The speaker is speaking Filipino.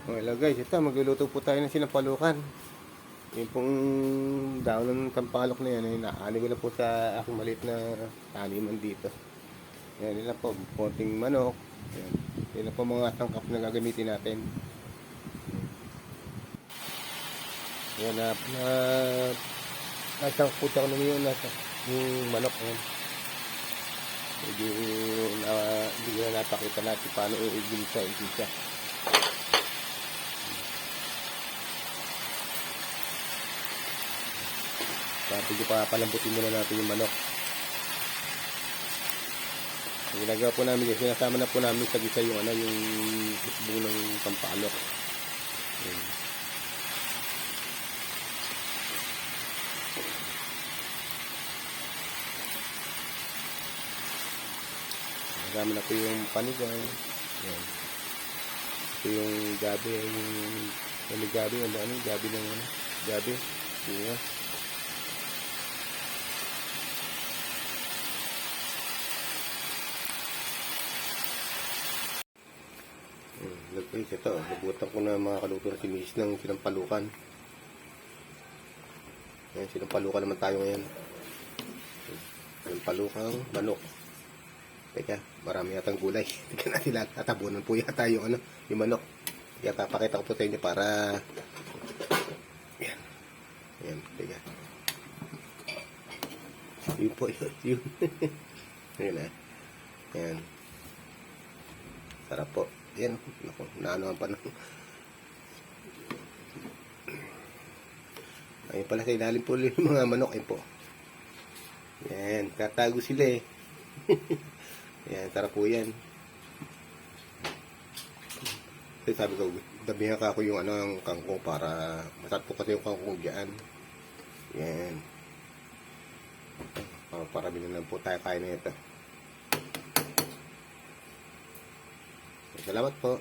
Okay lang guys, ito magluluto po tayo ng sinampalukan. Yung pong daon ng tampalok na yan ay naali ko na po sa aking maliit na taniman dito. Yan, yun lang po, konting manok. Yan, yun lang po mga tangkap na gagamitin natin. Yan nasang puti ako naman yun, yung manok. Yan. Medyo hindi ko na napakita natin paano i-igisa. Tapos papalambutin muna natin yung manok. Ang ginagawa po namin guys, sinasama na po namin sa gisa yung yung isbong ng tampalok. Sinasama na po yung panigang. Yan. Ito yung gabi, gabi ng gabi. Yan. Guys, ito, nabutan ko na mga kaluto na sinis ng sinampalukan. Ayan, sinampalukan naman tayo ngayon. Sinampalukang manok. Teka, marami yatang gulay. Teka natin lahat, tatabunan po yata yung yung manok. Kaya papakita ko po sa inyo para ayan. Ayan, teka. Yun po, yun. Ayan na. Ayan. Sarap po. Yan, naku, naanoan pa ng ayun pala sa ilalim po yung mga manok. Ayun po. Yan, tatago sila eh. Yan, sarap po yan. Kasi sabi ko, dabihan ka ako yung ang kangkong para masarap po kasi yung kangkong dyan. Yan. Para bilang po tayo kain na ito. Salamat po.